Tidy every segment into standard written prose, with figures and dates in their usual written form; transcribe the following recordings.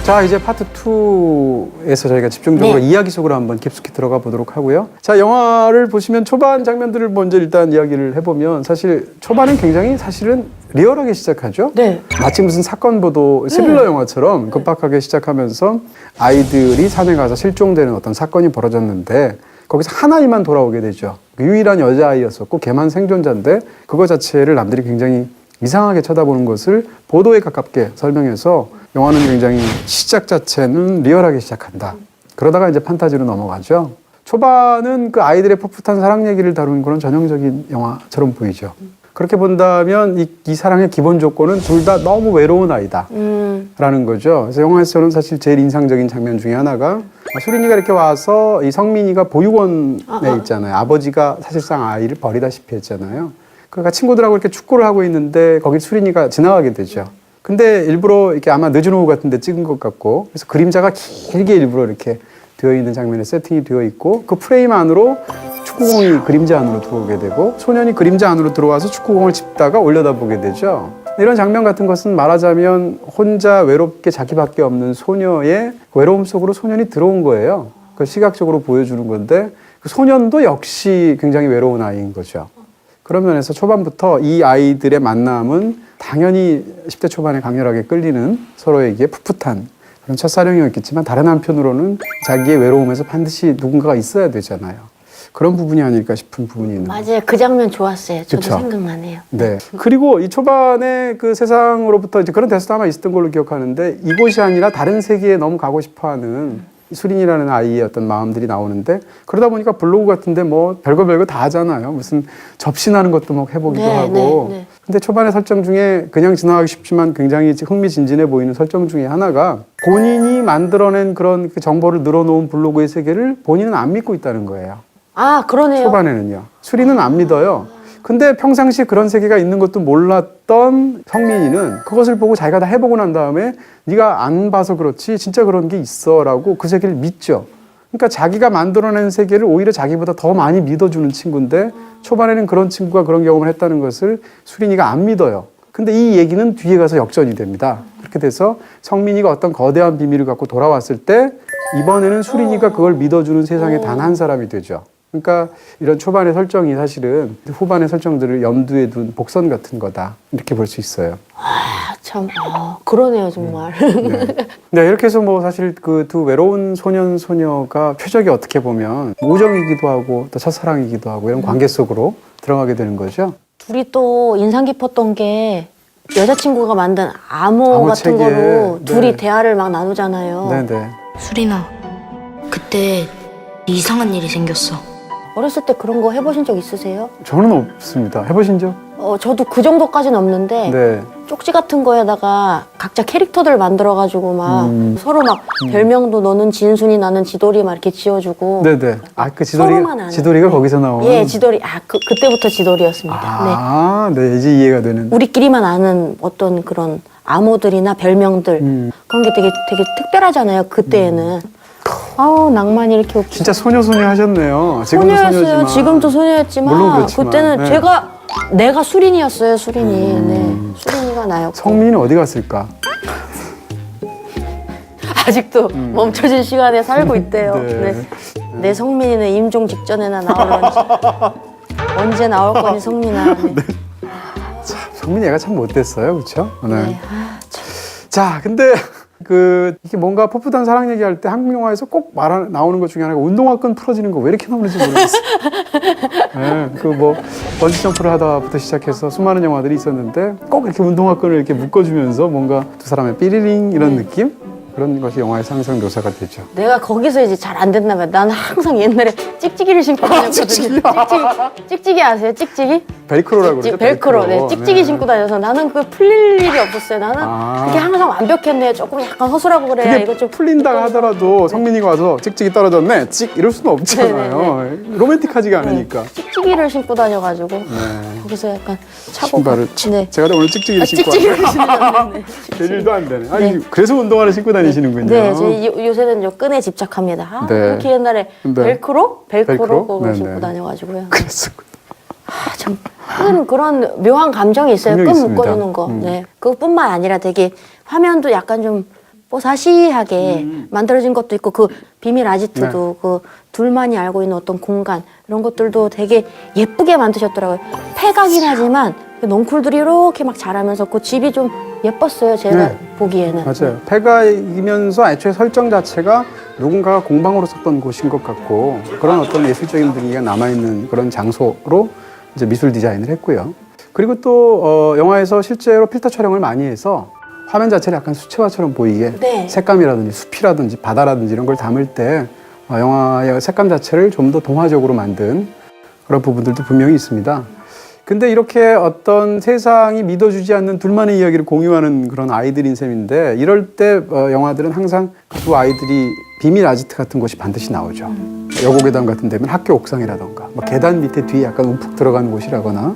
자, 이제 파트 2에서 저희가 집중적으로 네. 이야기 속으로 한번 깊숙이 들어가 보도록 하고요. 자, 영화를 보시면 초반 장면들을 먼저 일단 이야기를 해보면 사실 초반은 굉장히 사실은 리얼하게 시작하죠. 네. 마치 무슨 사건 보도 스릴러 영화처럼 급박하게 시작하면서 아이들이 산에 가서 실종되는 어떤 사건이 벌어졌는데 거기서 한 아이만 돌아오게 되죠. 그 유일한 여자아이였었고 걔만 생존자인데 그거 자체를 남들이 굉장히 이상하게 쳐다보는 것을 보도에 가깝게 설명해서 영화는 굉장히 시작 자체는 리얼하게 시작한다. 그러다가 이제 판타지로 넘어가죠. 초반은 그 아이들의 풋풋한 사랑 얘기를 다루는 그런 전형적인 영화처럼 보이죠. 그렇게 본다면 이 사랑의 기본 조건은 둘 다 너무 외로운 아이다 라는 거죠. 그래서 영화에서는 사실 제일 인상적인 장면 중에 하나가 수린이가 이렇게 와서 이 성민이가 보육원에 있잖아요. 아버지가 사실상 아이를 버리다시피 했잖아요. 그러니까 친구들하고 이렇게 축구를 하고 있는데 거기 수린이가 지나가게 되죠. 근데 일부러 이렇게 아마 늦은 오후 같은 데 찍은 것 같고 그래서 그림자가 길게 일부러 이렇게 되어 있는 장면에 세팅이 되어 있고 그 프레임 안으로 축구공이 그림자 안으로 들어오게 되고 소년이 그림자 안으로 들어와서 축구공을 짚다가 올려다보게 되죠. 이런 장면 같은 것은 말하자면 혼자 외롭게 자기밖에 없는 소녀의 외로움 속으로 소년이 들어온 거예요. 그걸 시각적으로 보여주는 건데 그 소년도 역시 굉장히 외로운 아이인 거죠. 그런 면에서 초반부터 이 아이들의 만남은 당연히 10대 초반에 강렬하게 끌리는 서로에게 풋풋한 그런 첫사랑이었겠지만 다른 한편으로는 자기의 외로움에서 반드시 누군가가 있어야 되잖아요. 그런 부분이 아닐까 싶은 부분이 있는 거예요. 맞아요. 그 장면 좋았어요. 저도 그쵸? 생각나네요. 네. 그리고 이 초반에 그 세상으로부터 이제 그런 대사도 아마 있었던 걸로 기억하는데 이곳이 아니라 다른 세계에 너무 가고 싶어 하는 수린이라는 아이의 어떤 마음들이 나오는데 그러다 보니까 블로그 같은데 뭐 별거 다 하잖아요. 무슨 접신하는 것도 막 해보기도 하고. 네. 근데 초반의 설정 중에 그냥 지나가기 쉽지만 굉장히 흥미진진해 보이는 설정 중에 하나가 본인이 만들어낸 그런 그 정보를 늘어놓은 블로그의 세계를 본인은 안 믿고 있다는 거예요. 아, 그러네요. 초반에는요. 수리는 안 믿어요. 근데 평상시에 그런 세계가 있는 것도 몰랐던 성민이는 그것을 보고 자기가 다 해보고 난 다음에 네가 안 봐서 그렇지 진짜 그런 게 있어라고 그 세계를 믿죠. 그러니까 자기가 만들어낸 세계를 오히려 자기보다 더 많이 믿어주는 친구인데 초반에는 그런 친구가 그런 경험을 했다는 것을 수린이가 안 믿어요. 근데 이 얘기는 뒤에 가서 역전이 됩니다. 그렇게 돼서 성민이가 어떤 거대한 비밀을 갖고 돌아왔을 때 이번에는 수린이가 그걸 믿어주는 세상에 단 한 사람이 되죠. 그러니까 이런 초반의 설정이 사실은 후반의 설정들을 염두에 둔 복선 같은 거다. 이렇게 볼 수 있어요. 아, 참. 그러네요, 정말. 네. 네, 이렇게 해서 뭐 사실 그 두 외로운 소년, 소녀가 표적이 어떻게 보면 우정이기도 하고 또 첫사랑이기도 하고 이런 관계 속으로 들어가게 되는 거죠. 둘이 또 인상 깊었던 게 여자친구가 만든 암호 같은 책에, 거로 네. 둘이 대화를 막 나누잖아요. 네네. 수린아, 그때 이상한 일이 생겼어. 어렸을 때 그런 거 해보신 적 있으세요? 저는 없습니다. 해보신 적? 저도 그 정도까지는 없는데 네. 쪽지 같은 거에다가 각자 캐릭터들 만들어가지고 막 서로 막 별명도 너는 진순이 나는 지돌이 막 이렇게 지어주고 네네. 아, 그 서로만 아는. 지돌이가 네. 거기서 나오는? 예, 지돌이. 그때부터 지돌이였습니다. 네. 아, 네. 이제 이해가 되는. 우리끼리만 아는 어떤 그런 암호들이나 별명들 그런 게 되게 특별하잖아요. 그때에는. 아우, 낭만이 이렇게 없죠. 진짜 소녀 하셨네요. 지금도 소녀였어요. 소녀지만. 지금도 소녀였지만 물론 그렇지만, 그때는 네. 내가 수린이었어요. 수린이. 네. 수린이가 나였고. 성민이는 어디 갔을까? 아직도 멈춰진 시간에 살고 있대요. 네. 네. 내 성민이는 임종 직전에나 나오려는지 언제 나올 거니 성민아. 네. 성민이 애가 참 못됐어요. 그렇죠? 네. 네. 아, 참. 자, 근데 이게 뭔가 풋풋한 사랑 얘기할 때 한국 영화에서 꼭 나오는 것 중에 하나가 운동화끈 풀어지는 거 왜 이렇게 나오는지 모르겠어요. 네, 번지 점프를 하다부터 시작해서 수많은 영화들이 있었는데 꼭 이렇게 운동화끈을 이렇게 묶어주면서 뭔가 두 사람의 삐리링 이런 느낌? 그런 것이 영화에서 항상 묘사가 되죠. 내가 거기서 이제 잘 안 됐나 봐요. 나는 항상 옛날에 찍찍이를 신고 다녔거든요. 찍찍이 아세요? 찍찍이? 벨크로라고 그러죠? 벨크로. 네, 찍찍이 네. 신고 다녀서 나는 그 풀릴 일이 없었어요. 나는 그게 항상 완벽했네. 조금 약간 허술하고 그래야 그게 이거 좀 풀린다 하더라도 성민이가 와서 찍찍이 떨어졌네 찍 이럴 수는 없잖아요. 로맨틱하지가 않으니까. 찍찍이를 신고 다녀가지고 네. 거기서 약간 차고 신발을 네. 제가 오늘 찍찍이를 신고 찍찍이를 신고 될 일도 안 되네. 아니 그래서 운동화를 신고 다니시는군요. 네, 요새는 요 끈에 집착합니다. 아, 네. 그렇게 옛날에 네. 벨크로 벨크로? 그거 네, 신고 네. 다녀가지고요. 그래서 아, 참 그런 묘한 감정이 있어요. 감정이 끈 있습니다. 묶어주는 거. 네, 그것뿐만 아니라 되게 화면도 약간 좀 뽀사시하게 만들어진 것도 있고 그 비밀 아지트도 그 둘만이 알고 있는 어떤 공간 이런 것들도 되게 예쁘게 만드셨더라고요. 폐가긴 하지만 그 넝쿨들이 이렇게 막 자라면서 그 집이 좀 예뻤어요. 제가 보기에는. 맞아요. 폐가이면서 애초에 설정 자체가 누군가가 공방으로 썼던 곳인 것 같고 그런 어떤 예술적인 분위기가 남아있는 그런 장소로 이제 미술 디자인을 했고요. 그리고 또 영화에서 실제로 필터 촬영을 많이 해서 화면 자체를 약간 수채화처럼 보이게 네. 색감이라든지 숲이라든지 바다라든지 이런 걸 담을 때 영화의 색감 자체를 좀 더 동화적으로 만든 그런 부분들도 분명히 있습니다. 근데 이렇게 어떤 세상이 믿어주지 않는 둘만의 이야기를 공유하는 그런 아이들인 셈인데 이럴 때 영화들은 항상 두 아이들이 비밀 아지트 같은 곳이 반드시 나오죠. 여고괴담 같은 데면 학교 옥상이라던가 뭐 계단 밑에 뒤에 약간 움푹 들어가는 곳이라거나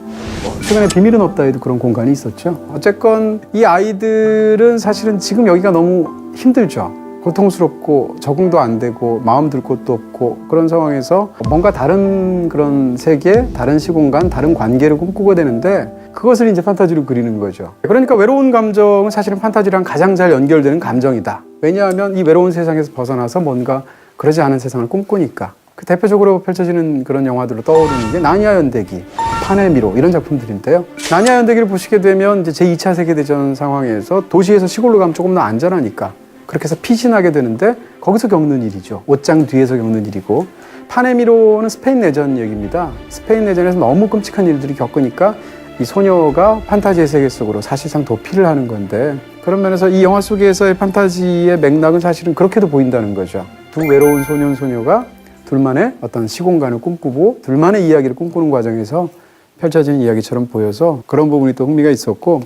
최근에 비밀은 없다에도 그런 공간이 있었죠. 어쨌건 이 아이들은 사실은 지금 여기가 너무 힘들죠. 고통스럽고 적응도 안 되고 마음 들 곳도 없고 그런 상황에서 뭔가 다른 그런 세계, 다른 시공간, 다른 관계를 꿈꾸게 되는데 그것을 이제 판타지로 그리는 거죠. 그러니까 외로운 감정은 사실은 판타지랑 가장 잘 연결되는 감정이다. 왜냐하면 이 외로운 세상에서 벗어나서 뭔가 그러지 않은 세상을 꿈꾸니까. 그 대표적으로 펼쳐지는 그런 영화들로 떠오르는 게 나니아 연대기, 판의 미로 이런 작품들인데요. 나니아 연대기를 보시게 되면 이제 제2차 세계대전 상황에서 도시에서 시골로 가면 조금 더 안전하니까 그렇게 해서 피신하게 되는데 거기서 겪는 일이죠. 옷장 뒤에서 겪는 일이고 판의 미로는 스페인 내전 얘기입니다. 스페인 내전에서 너무 끔찍한 일들이 겪으니까 이 소녀가 판타지의 세계 속으로 사실상 도피를 하는 건데 그런 면에서 이 영화 속에서의 판타지의 맥락은 사실은 그렇게도 보인다는 거죠. 두 외로운 소년 소녀가 둘만의 어떤 시공간을 꿈꾸고 둘만의 이야기를 꿈꾸는 과정에서 펼쳐지는 이야기처럼 보여서 그런 부분이 또 흥미가 있었고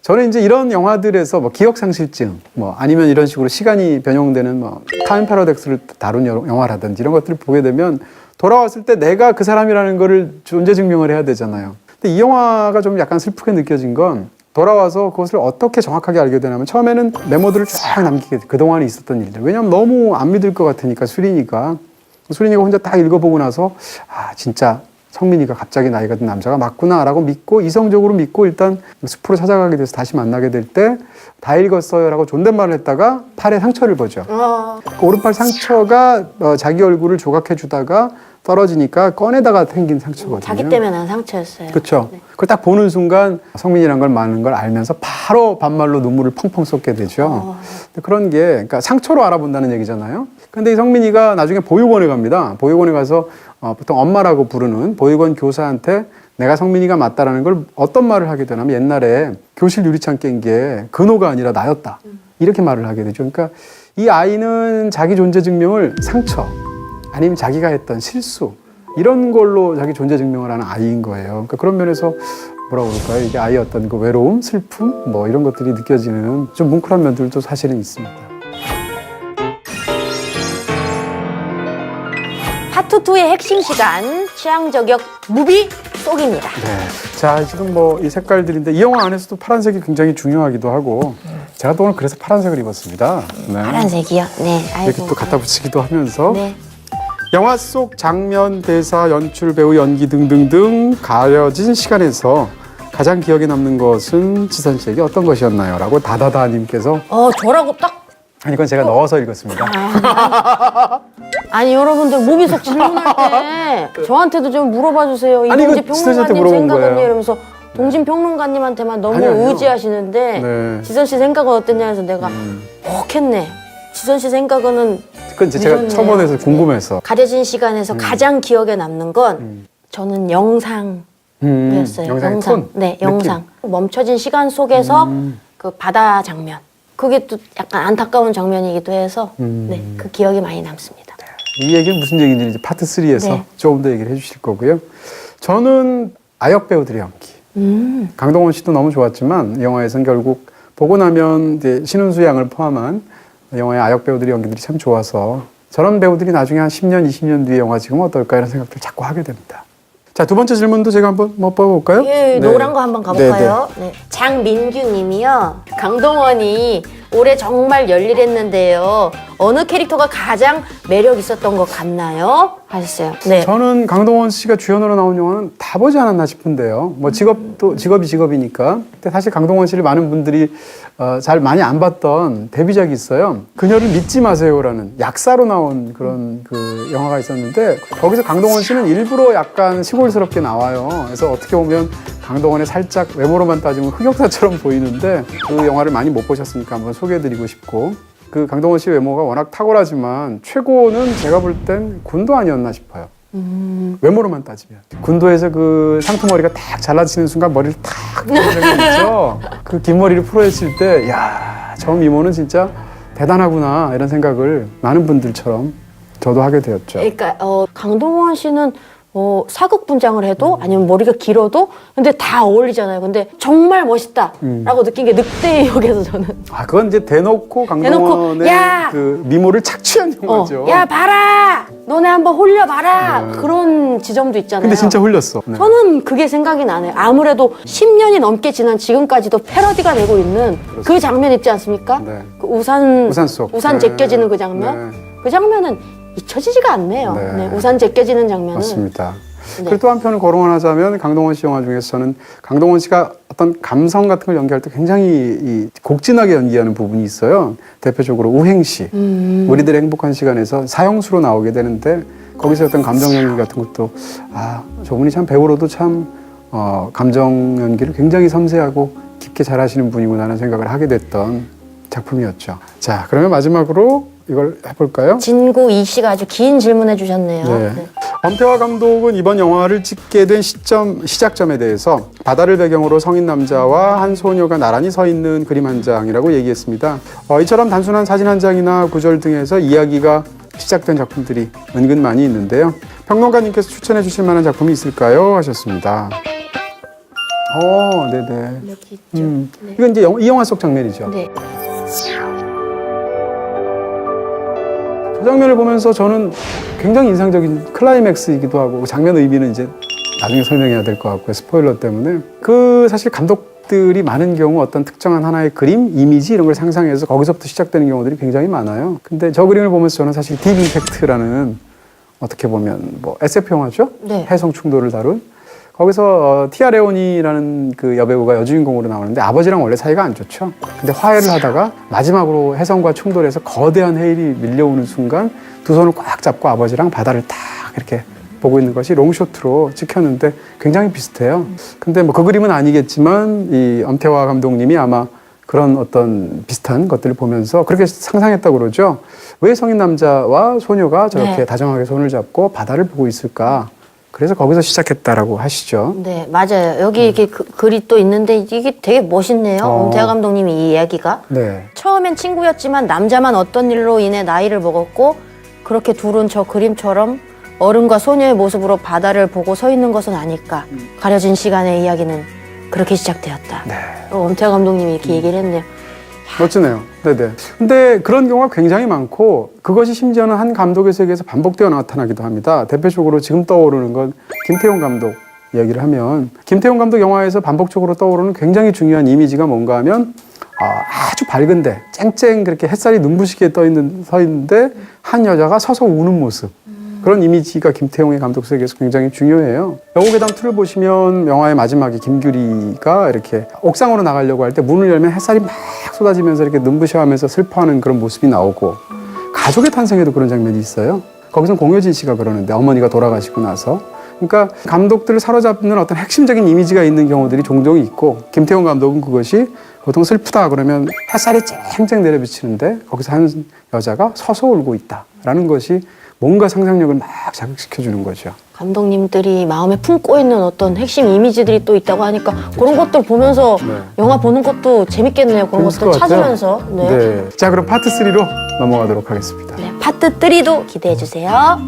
저는 이제 이런 영화들에서 뭐 기억상실증 뭐 아니면 이런 식으로 시간이 변형되는 뭐 타임 패러독스를 다룬 영화라든지 이런 것들을 보게 되면 돌아왔을 때 내가 그 사람이라는 거를 존재 증명을 해야 되잖아요. 근데 이 영화가 좀 약간 슬프게 느껴진 건 돌아와서 그것을 어떻게 정확하게 알게 되냐면 처음에는 메모들을 쫙 남기게 돼. 그동안에 있었던 일들. 왜냐하면 너무 안 믿을 것 같으니까 수린이가 혼자 딱 읽어보고 나서 아 진짜 성민이가 갑자기 나이가 든 남자가 맞구나라고 믿고 이성적으로 믿고 일단 숲으로 찾아가게 돼서 다시 만나게 될 때 다 읽었어요라고 존댓말을 했다가 팔에 상처를 보죠. 그 오른팔 상처가 자기 얼굴을 조각해 주다가 떨어지니까 꺼내다가 생긴 상처거든요. 자기 때문에 난 상처였어요. 그렇죠. 네. 그걸 딱 보는 순간 성민이란 걸 많은 걸 알면서 바로 반말로 눈물을 펑펑 쏟게 되죠. 근데 그런 게 그러니까 상처로 알아본다는 얘기잖아요. 근데 이 성민이가 나중에 보육원에 갑니다. 보육원에 가서 보통 엄마라고 부르는 보육원 교사한테 내가 성민이가 맞다라는 걸 어떤 말을 하게 되냐면 옛날에 교실 유리창 깬 게 근호가 아니라 나였다. 이렇게 말을 하게 되죠. 그러니까 이 아이는 자기 존재 증명을 상처 아니면 자기가 했던 실수 이런 걸로 자기 존재 증명을 하는 아이인 거예요. 그러니까 그런 면에서 뭐라고 그럴까요? 이게 아이의 어떤 그 외로움, 슬픔 뭐 이런 것들이 느껴지는 좀 뭉클한 면들도 사실은 있습니다. 파트 2의 핵심 시간 취향 저격 무비 속입니다. 네. 자, 지금 뭐 이 색깔들인데 이 영화 안에서도 파란색이 굉장히 중요하기도 하고 제가 또 오늘 그래서 파란색을 입었습니다. 네. 파란색이요? 네. 아이고. 이렇게 또 갖다 붙이기도 하면서 네. 영화 속 장면, 대사, 연출, 배우, 연기 등등등 가려진 시간에서 가장 기억에 남는 것은 지선 씨에게 어떤 것이었나요? 라고 다다다님께서 저라고 딱. 아니 이건 제가 넣어서 읽었습니다. 아니 여러분들 무비 속 질문할 때 저한테도 좀 물어봐 주세요. 아니, 이동진 이거 지선 씨한테 평론가님 물어본 생각은요? 거예요. 이러면서 동진 평론가님한테만 너무 아니요, 아니요. 의지하시는데 네. 지선 씨 생각은 어땠냐 해서 내가 혹했네. 지선 씨 생각은 그건 이제 제가 무섭네요. 첨언해서 궁금해서 가려진 시간에서 가장 기억에 남는 건 저는 영상이었어요. 영상의 톤? 네, 영상. 멈춰진 시간 속에서 그 바다 장면. 그게 또 약간 안타까운 장면이기도 해서 네, 그 기억이 많이 남습니다. 이 얘기는 무슨 얘기인지 이제 파트 3에서 네. 조금 더 얘기를 해주실 거고요. 저는 아역 배우들의 연기. 강동원 씨도 너무 좋았지만 이 영화에서는 결국 보고 나면 이제 신은수 양을 포함한 영화의 아역 배우들의 연기들이 참 좋아서 저런 배우들이 나중에 한 10년, 20년 뒤에 영화 지금 어떨까 이런 생각들 자꾸 하게 됩니다. 자, 두 번째 질문도 제가 한번 뽑아볼까요? 예, 노란 거 한번 가볼까요? 네. 장민규 님이요. 강동원이 올해 정말 열일했는데요. 어느 캐릭터가 가장 매력 있었던 것 같나요? 하셨어요. 네. 저는 강동원 씨가 주연으로 나온 영화는 다 보지 않았나 싶은데요. 뭐 직업이 직업이니까. 근데 사실 강동원 씨를 많은 분들이 잘 많이 안 봤던 데뷔작이 있어요. 그녀를 믿지 마세요라는 약사로 나온 그런 그 영화가 있었는데 거기서 강동원 씨는 일부러 약간 시골스럽게 나와요. 그래서 어떻게 보면 강동원의 살짝 외모로만 따지면 흑역사처럼 보이는데 그 영화를 많이 못 보셨으니까 한번 소개해드리고 싶고 그 강동원 씨 외모가 워낙 탁월하지만 최고는 제가 볼 땐 군도 아니었나 싶어요. 외모로만 따지면 군도에서 그 상투머리가 딱 잘라지는 순간 머리를 탁 있죠. 그 긴 머리를 풀어헤칠 때 야, 저 미모는 진짜 대단하구나 이런 생각을 많은 분들처럼 저도 하게 되었죠. 그러니까 강동원 씨는 사극 분장을 해도 아니면 머리가 길어도 근데 다 어울리잖아요. 근데 정말 멋있다라고 느낀 게 늑대의 역에서 저는 그건 이제 대놓고 강동원의 야! 그 미모를 착취한 영화죠. 야 봐라 너네 한번 홀려봐라 그런 지점도 있잖아요. 근데 진짜 홀렸어. 네. 저는 그게 생각이 나네요. 아무래도 10년이 넘게 지난 지금까지도 패러디가 되고 있는 그 장면 있지 않습니까? 네. 그 우산 속. 제껴지는 그 장면. 네. 그 장면은 잊혀지지가 않네요. 네. 네, 우산 제껴지는 장면은. 맞습니다. 네. 그리고 또 한편을 거론하자면 강동원 씨 영화 중에서 저는 강동원 씨가 어떤 감성 같은 걸 연기할 때 굉장히 이 곡진하게 연기하는 부분이 있어요. 대표적으로 우행시. 우리들의 행복한 시간에서 사형수로 나오게 되는데 거기서 어떤 감정 연기 같은 것도 저분이 참 배우로도 참 감정 연기를 굉장히 섬세하고 깊게 잘하시는 분이구나 하는 생각을 하게 됐던 작품이었죠. 자, 그러면 마지막으로 이걸 해볼까요? 진구 이 씨가 아주 긴 질문해 주셨네요. 네. 네. 엄태화 감독은 이번 영화를 찍게 된 시작점에 대해서 바다를 배경으로 성인 남자와 한 소녀가 나란히 서 있는 그림 한 장이라고 얘기했습니다. 이처럼 단순한 사진 한 장이나 구절 등에서 이야기가 시작된 작품들이 은근 많이 있는데요. 평론가님께서 추천해 주실 만한 작품이 있을까요? 하셨습니다. 네네. 여기 있죠. 네. 이건 이제 이 영화 속 장면이죠. 네. 그 장면을 보면서 저는 굉장히 인상적인 클라이맥스이기도 하고 장면 의미는 이제 나중에 설명해야 될 것 같고요. 스포일러 때문에. 사실 감독들이 많은 경우 어떤 특정한 하나의 그림, 이미지 이런 걸 상상해서 거기서부터 시작되는 경우들이 굉장히 많아요. 근데 저 그림을 보면서 저는 사실 딥 임팩트라는 어떻게 보면 뭐 SF 영화죠? 네. 해성 충돌을 다룬. 거기서 티아 레오니라는 그 여배우가 여주인공으로 나오는데 아버지랑 원래 사이가 안 좋죠. 근데 화해를 하다가 마지막으로 해성과 충돌해서 거대한 해일이 밀려오는 순간 두 손을 꽉 잡고 아버지랑 바다를 딱 이렇게 보고 있는 것이 롱쇼트로 찍혔는데 굉장히 비슷해요. 근데 뭐 그 그림은 아니겠지만 이 엄태화 감독님이 아마 그런 어떤 비슷한 것들을 보면서 그렇게 상상했다고 그러죠. 왜 성인 남자와 소녀가 저렇게 네. 다정하게 손을 잡고 바다를 보고 있을까? 그래서 거기서 시작했다라고 하시죠. 네, 맞아요. 여기 이렇게 글이 또 있는데 이게 되게 멋있네요. 엄태화 감독님이 이 이야기가. 네. 처음엔 친구였지만 남자만 어떤 일로 인해 나이를 먹었고 그렇게 둘은 저 그림처럼 어른과 소녀의 모습으로 바다를 보고 서 있는 것은 아닐까. 가려진 시간의 이야기는 그렇게 시작되었다. 네. 엄태화 감독님이 이렇게 얘기를 했네요. 멋지네요. 네네. 근데 그런 경우가 굉장히 많고 그것이 심지어는 한 감독의 세계에서 반복되어 나타나기도 합니다. 대표적으로 지금 떠오르는 건 김태용 감독 이야기를 하면 김태용 감독 영화에서 반복적으로 떠오르는 굉장히 중요한 이미지가 뭔가 하면 아주 밝은데 쨍쨍 그렇게 햇살이 눈부시게 서 있는데 한 여자가 서서 우는 모습. 그런 이미지가 김태용의 감독 세계에서 굉장히 중요해요. 여고괴담 2를 보시면 영화의 마지막에 김규리가 이렇게 옥상으로 나가려고 할 때 문을 열면 햇살이 막 쏟아지면서 이렇게 눈부셔하면서 슬퍼하는 그런 모습이 나오고 가족의 탄생에도 그런 장면이 있어요. 거기서는 공효진 씨가 그러는데 어머니가 돌아가시고 나서 그러니까 감독들을 사로잡는 어떤 핵심적인 이미지가 있는 경우들이 종종 있고 김태용 감독은 그것이 보통 슬프다 그러면 햇살이 쨍쨍 내려비치는데 거기서 한 여자가 서서 울고 있다라는 것이 뭔가 상상력을 막 자극시켜주는 거죠. 감독님들이 마음에 품고 있는 어떤 핵심 이미지들이 또 있다고 하니까 그런 것들 보면서 네. 영화 보는 것도 재밌겠네요. 그런 재밌을 것들 것 같아요. 찾으면서. 네. 자, 그럼 파트 3로 넘어가도록 하겠습니다. 네, 파트 3도 기대해 주세요.